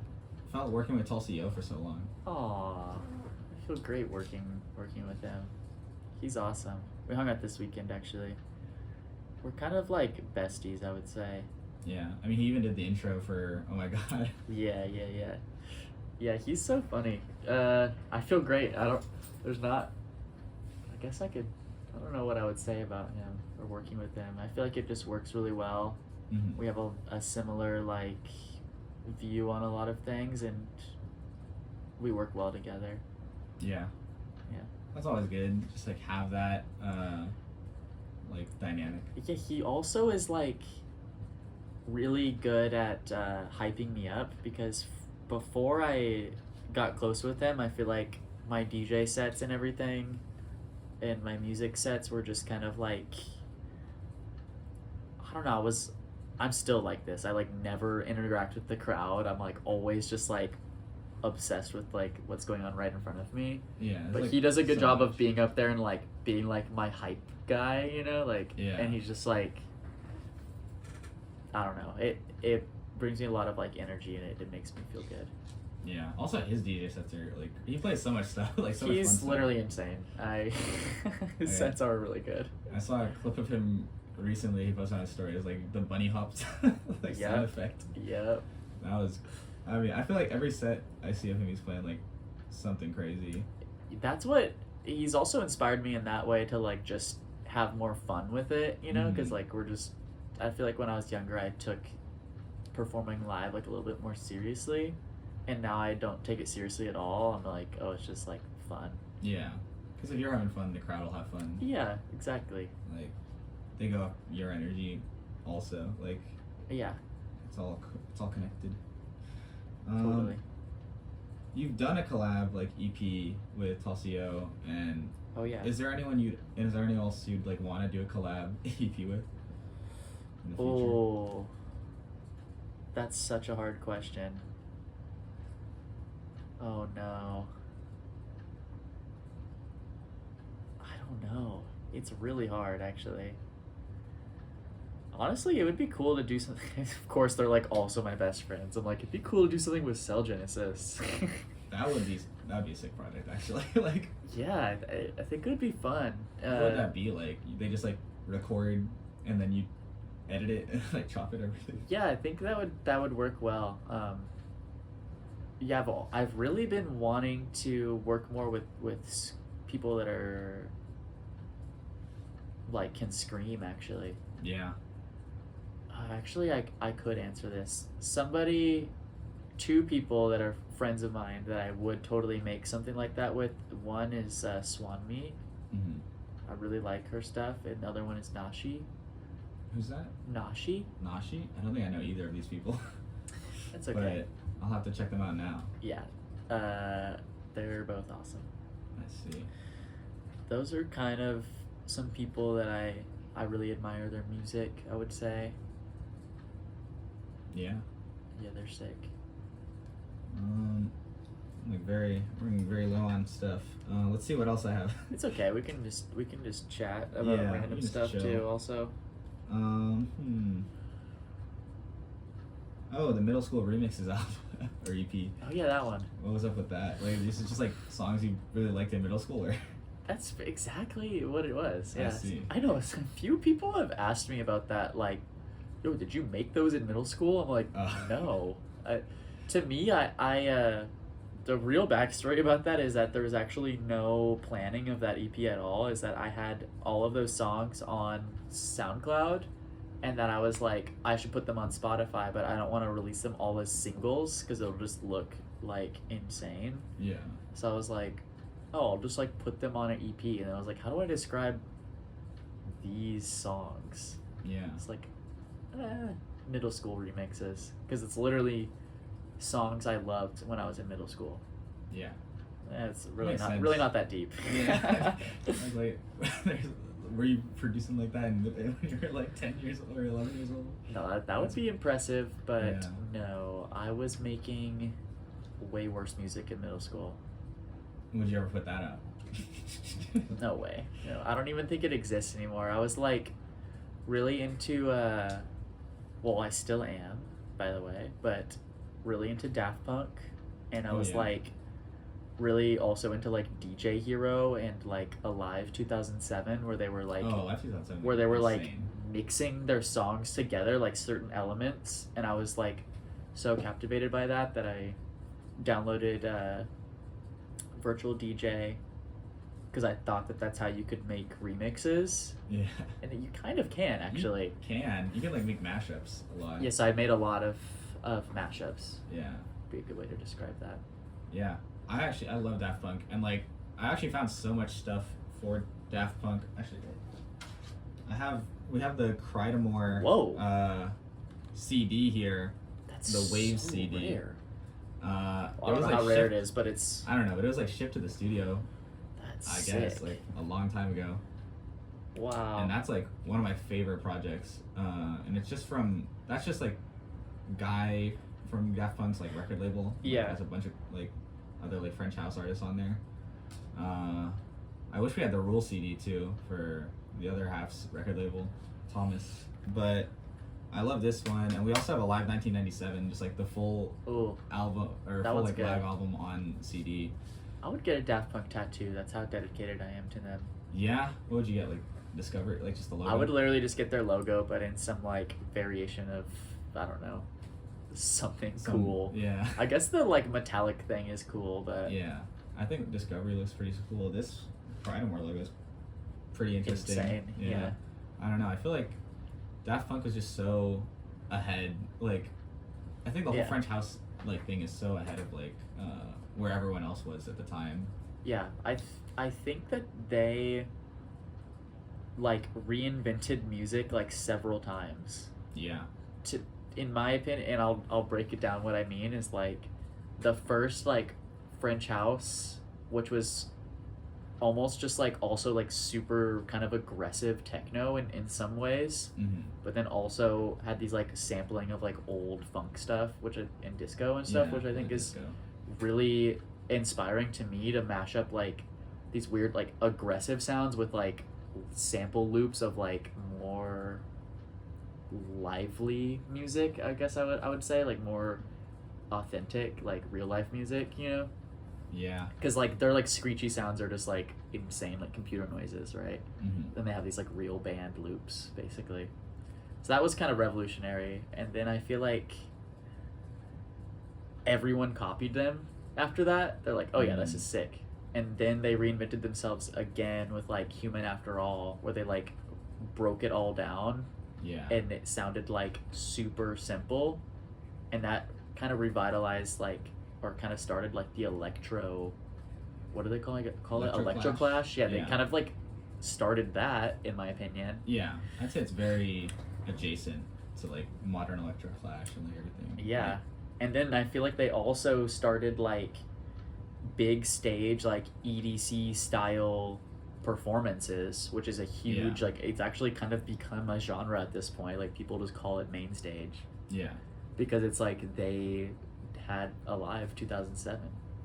felt working with Tulsi O for so long? Aw, I feel great working with him. He's awesome. We hung out this weekend actually. We're kind of like besties, I would say. Yeah, I mean, he even did the intro for Oh My God. Yeah. Yeah, he's so funny. I feel great. I guess I don't know what I would say about him or working with him. I feel like it just works really well. Mhm. We have a similar like view on a lot of things and we work well together. Yeah. Yeah. That's always good. Just like have that like dynamic. Yeah, he also is like really good at hyping me up because before I got close with him, I feel like my DJ sets and everything and my music sets were just kind of like, I don't know, I'm still like this. I like never interact with the crowd. I'm like always just like obsessed with like what's going on right in front of me. Yeah. But like, he does a good so job much. of being up there and like being like my hype guy, you know, like Yeah. and he's just like, I don't know, it brings me a lot of like energy and it makes me feel good. Yeah. Also, his DJ sets are like, he plays so much stuff. Like so much fun He's stuff. literally insane. His Okay. sets are really good. I saw a clip of him recently. He posted on his story. It was like the bunny hops, like Yep. sound effect. Yep. That was. I mean, I feel like every set I see of him, he's playing like something crazy. That's what he's also inspired me in that way to like just have more fun with it, you know, because Mhm. like I feel like when I was younger I took performing live like a little bit more seriously, and now I don't take it seriously at all. I'm like, oh, it's just like fun. Yeah, because if you're having fun, the crowd will have fun. Yeah, exactly. Like, they go up your energy, also. Like, Yeah, it's all connected. Totally. You've done a collab like EP with Talsio, and Oh yeah. is there anyone else you'd like want to do a collab EP with in the future? Oh, that's such a hard question. Oh no. I don't know. It's really hard, actually. Honestly, it would be cool to do something. Of course, they're like also my best friends. I'm like, it'd be cool to do something with Cell Genesis. That'd be a sick project, actually. Like, Yeah, I think it would be fun. what would that be like? They just like record and then you edit it and like chop it everything. Yeah, I think that would work well. Yeah, I've really been wanting to work more with people that are like can scream. Actually, Yeah. actually, I could answer this. Two people that are friends of mine that I would totally make something like that with. One is Swanmi. Mm-hmm. I really like her stuff, and the other one is Nashi. Who's that? Nashi. Nashi? I don't think I know either of these people. That's okay. But I'll have to check them out now. Yeah, they're both awesome. I see. Those are kind of some people that I really admire their music, I would say. Yeah. Yeah, they're sick. We're running very low on stuff. Let's see what else I have. It's okay. We can just chat about Yeah, we random can just stuff chill. too. Also, Oh, the middle school remixes album or EP. oh yeah, that one. What was up with that? Like, this is just like songs you really liked in middle school, or? That's exactly what it was. I Yeah, see. I know. A few people have asked me about that. Like, yo, did you make those in middle school? I'm like, no. To me, the real backstory about that is that there was actually no planning of that EP at all. Is that I had all of those songs on SoundCloud, and then I was like, I should put them on Spotify, but I don't want to release them all as singles because it'll just look like insane. Yeah. So I was like, oh, I'll just like put them on an EP, and I was like, how do I describe these songs? Yeah. It's like middle school remixes because it's literally songs I loved when I was in middle school. Yeah. It's really Makes not sense. really not that deep. Yeah. I was like, were you producing like that when you were like 10 years old or 11 years old? No, that would be impressive, but Yeah. no, I was making way worse music in middle school. Would you ever put that out? No way. No, I don't even think it exists anymore. I was like really into well, I still am, by the way, but really into Daft Punk, and I Oh, was yeah. like really also into like DJ Hero and like Alive 2007, where they were like Life 2007 where they were like insane. mixing their songs together, like certain elements, and I was like so captivated by that I downloaded Virtual DJ because I thought that that's how you could make remixes, Yeah. and you kind of can actually. You can like make mashups a lot. Yes, I made a lot of mashups. Yeah. Be a good way to describe that. Yeah. I love Daft Punk, and like I actually found so much stuff for Daft Punk. Actually, we have the Crytamore Whoa. CD here. That's The Wave so CD. rare. I I don't know how rare it is, but it's I don't know, but it was like shipped to the studio. that's I sick. guess like a long time ago, Wow. and that's like one of my favorite projects. And it's just that's just like guy from Daft Punk's like record label. Like, Yeah. there's a bunch of like other like French house artists on there. I wish we had the Rule CD too for the other half's record label, Thomas. But I love this one, and we also have a Live 1997, just like the full Ooh, album or That full one's like good. live album on CD. I would get a Daft Punk tattoo. That's how dedicated I am to them. Yeah, what would you get? Like Discover, like just the logo. I would literally just get their logo, but in some like variation of I don't know, something cool. Yeah. I guess the like metallic thing is cool, but Yeah, I think Discovery looks pretty cool. This Crytamore logo is pretty interesting. insane. Yeah. I don't know. I feel like Daft Punk was just so ahead. Like, I think the whole Yeah. French house like thing is so ahead of like where everyone else was at the time. Yeah, I think that they like reinvented music like several times Yeah. in my opinion, and I'll break it down. What I mean is like the first like French house, which was almost just like also like super kind of aggressive techno in some ways, Mm-hmm. but then also had these like sampling of like old funk stuff, and disco and stuff, which I think is really inspiring to me to mash up like these weird like aggressive sounds with like sample loops of like more lively music. I guess I would say like more authentic like real life music, you know, Yeah. because like their like screechy sounds are just like insane like computer noises, right? Mm-hmm. Then they have these like real band loops basically, so that was kind of revolutionary. And then I feel like everyone copied them after that. They're like, oh yeah, this is sick. And then they reinvented themselves again with like Human After All, where they like broke it all down Yeah. and it sounded like super simple, and that kind of revitalized like, or kind of started like the electro, what do they call it electroclash. Yeah, they Yeah. kind of like started that, in my opinion. Yeah, I'd say it's very adjacent to like modern electroclash and like everything. Yeah. And then I feel like they also started like big stage like EDC style performances, which is a huge like, it's actually kind of become a genre at this point. Like people just call it main stage Yeah. because it's like they had a live 2007.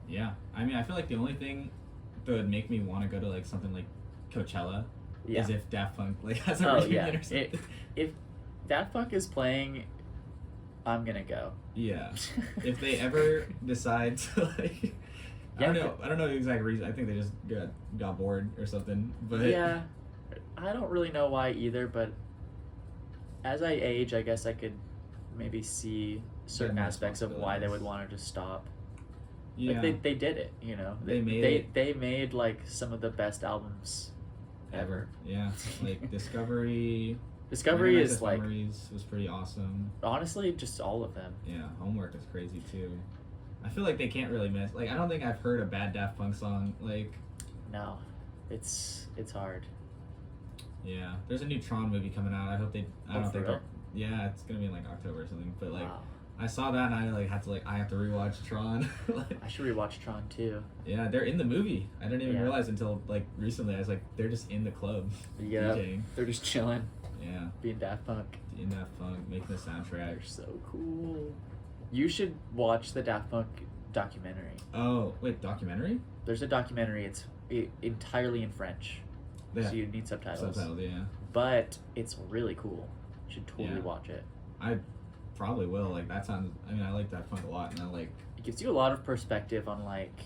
Yeah. I mean, I feel like the only thing that would make me want to go to like something like Coachella Yeah. is if Daft Punk like has a Oh reunion yeah. or something. If Daft Punk is playing, I'm gonna go. Yeah. If they ever decide to like, I don't know the exact reason. I think they just got bored or something. But yeah, I don't really know why either. But as I age, I guess I could maybe see certain more aspects of why they would responsibilities. want to just stop. yeah, Like they did it, you know. They made it. They made like some of the best albums ever. Yeah, like Discovery. Discovery Midnight is like, Memories was pretty awesome. honestly, just all of them. Yeah, Homework is crazy too. I feel like they can't really miss. Like, I don't think I've heard a bad Daft Punk song. Like, No, it's hard. yeah, there's a new Tron movie coming out. I hope they. I Oh, don't for think. real? Yeah, it's gonna be in like October or something. But like, Wow. I saw that and I like had to like I have to rewatch Tron. Like, I should rewatch Tron too. yeah, they're in the movie. I didn't even Yeah. realize until like recently. I was like, they're just in the club. Yeah, DJing. they're just chilling, Yeah, being Daft Punk. in Daft Punk making the soundtrack. They're so cool. You should watch the Daft Punk documentary. Oh wait, documentary? There's a documentary. It's entirely in French, Yeah. so you need subtitles. Subtitles, yeah. But it's really cool. You should totally Yeah. watch it. I probably will. Like that sounds. I mean, I like Daft Punk a lot, and I like. It gives you a lot of perspective on like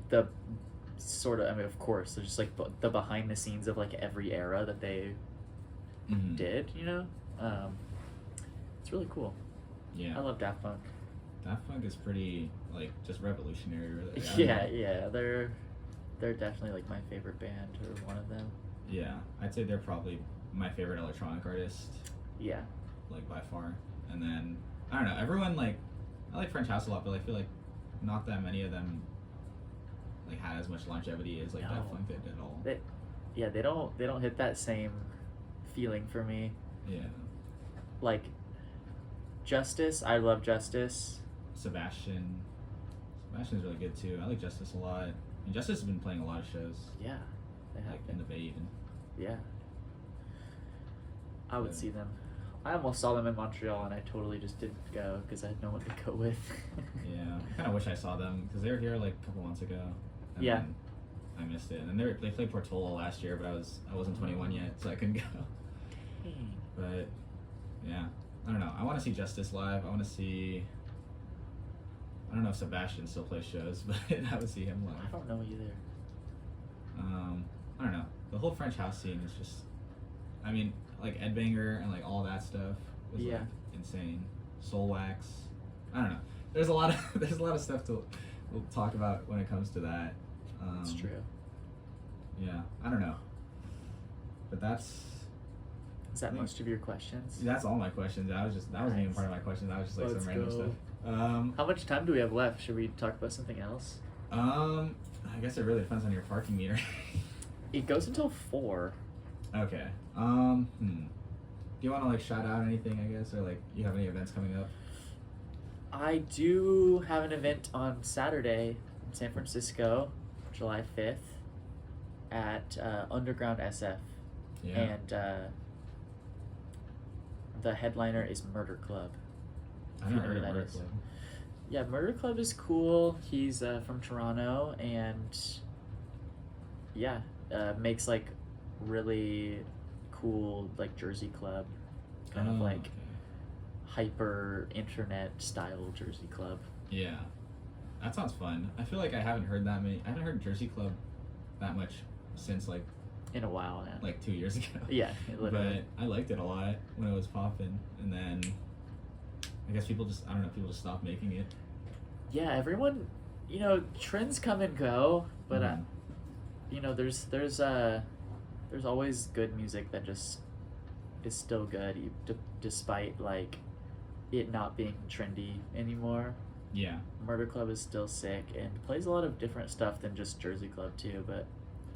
the sort of. I mean, of course, there's just like the behind the scenes of like every era that they Mhm. did. You know, it's really cool. Yeah. I love Daft Punk. Daft Punk is pretty like just revolutionary, really. I don't Yeah, know. yeah, they're definitely like my favorite band or one of them. Yeah, I'd say they're probably my favorite electronic artist, Yeah, like by far. And then I don't know, everyone like I like French House a lot, but I feel like not that many of them like had as much longevity as like Daft No. Punk did at all. they don't hit that same feeling for me. Yeah, Like Justice, I love Justice. Sebastian's really good too. I like Justice a lot. And Justice has been playing a lot of shows, Yeah, they have like in been. the Bay even. Yeah, I would Yeah. see them. I almost saw them in Montreal, and I totally just didn't go because I had no one to go with. Yeah, I kind of wish I saw them because they were here like a couple months ago. And Yeah. then I missed it, and they played Portola last year, but I wasn't 21 yet, so I couldn't go. Dang. But yeah, I don't know. I want to see Justice live. I want to see. I don't know if Sebastian still plays shows, but I would see him I live. don't know either. I don't know. The whole French house scene is just. I mean, like Ed Banger and like all that stuff was Yeah. like insane. Soul Wax. I don't know. There's a lot of stuff to we'll talk about when it comes to that. It's true. Yeah, I don't know. But that's Is that I think- most of your questions? that's all my questions. That wasn't even Nice. part of my questions. That was just like Let's some random go. stuff. How much time do we have left? Should we talk about something else? I guess it really depends on your parking meter. It goes until 4. Okay. you want to like shout out anything, I guess, or like you have any events coming up? I do have an event on Saturday in San Francisco, July 5th, at Underground SF. Yeah. And the headliner is Murder Club. I you don't know heard who of that Murder is. Club. Yeah, Murder Club is cool. He's from Toronto, and yeah, makes like really cool like Jersey Club, kind of Oh, like okay. hyper internet style Jersey Club. Yeah, that sounds fun. I feel like I haven't heard that many. I haven't heard Jersey Club that much since like In a while now. 2 years ago. Yeah, literally. But I liked it a lot when it was popping, and then I guess people just stopped making it. Yeah, everyone, trends come and go, but Mhm. there's always good music that just is still good, despite like it not being trendy anymore. Yeah, Murder Club is still sick and plays a lot of different stuff than just Jersey Club too. But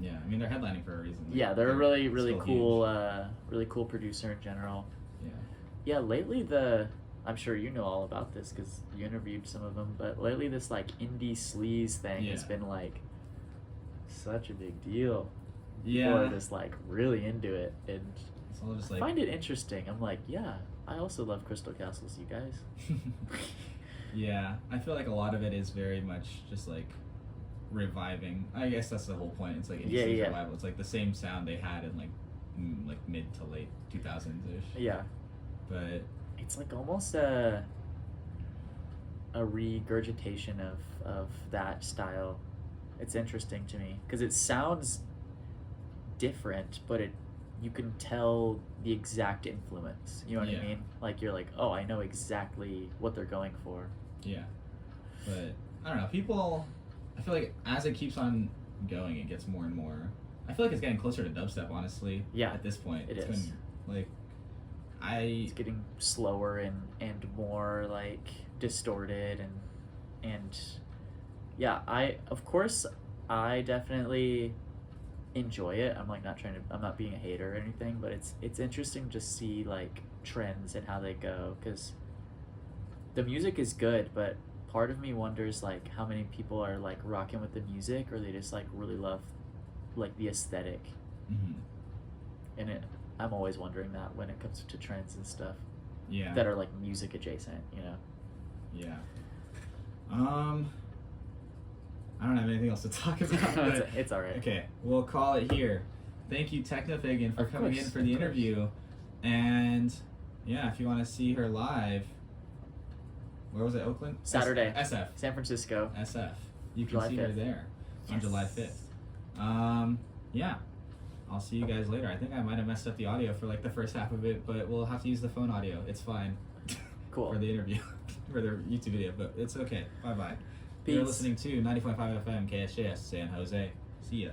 yeah. I mean, they're headlining for a reason. Like, yeah, they're a really still cool, huge. really cool producer in general. Yeah. Yeah, lately I'm sure you know all about this because you interviewed some of them, but lately this like indie sleaze thing has Yeah. been like such a big deal. Yeah. People are just like really into it, and It's all just I like. find it interesting. I'm like, yeah, I also love Crystal Castles, you guys. Yeah, I feel like a lot of it is very much just like reviving. I guess that's the whole point. It's like indie Yeah, sleaze yeah. revival. It's like the same sound they had in like mid to late 2000s ish. Yeah, But it's like almost a regurgitation of that style. It's interesting to me because it sounds different, but you can tell the exact influence. You know what Yeah. I mean? Like you're like, oh, I know exactly what they're going for. yeah, but I don't know. People, I feel like as it keeps on going, it gets more and more. I feel like it's getting closer to dubstep, honestly. Yeah, At this point, it it's is. been like, It's getting slower and more like distorted and yeah, I definitely enjoy it. I'm like I'm not being a hater or anything, but it's interesting to see like trends and how they go because the music is good, but part of me wonders like how many people are like rocking with the music or they just like really love like the aesthetic. Mhm. And I'm always wondering that when it comes to trends and stuff Yeah. that are like music adjacent, Yeah. I don't have anything else to talk about. But, it's all right. okay, we'll call it here. Thank you, Technopagan, for Of coming course, in for the of course. interview. And yeah, if you want to see her live, where was it? Oakland? Saturday. SF. San Francisco. SF. You can July see her 5th. there on Yes. July 5th. Yeah. I'll see you guys later. I think I might have messed up the audio for like the first half of it, but we'll have to use the phone audio. It's fine. Cool. For the interview, for the YouTube video, but it's okay. Bye bye. You're Peace. listening to 90.5 FM KSJS San Jose. See ya.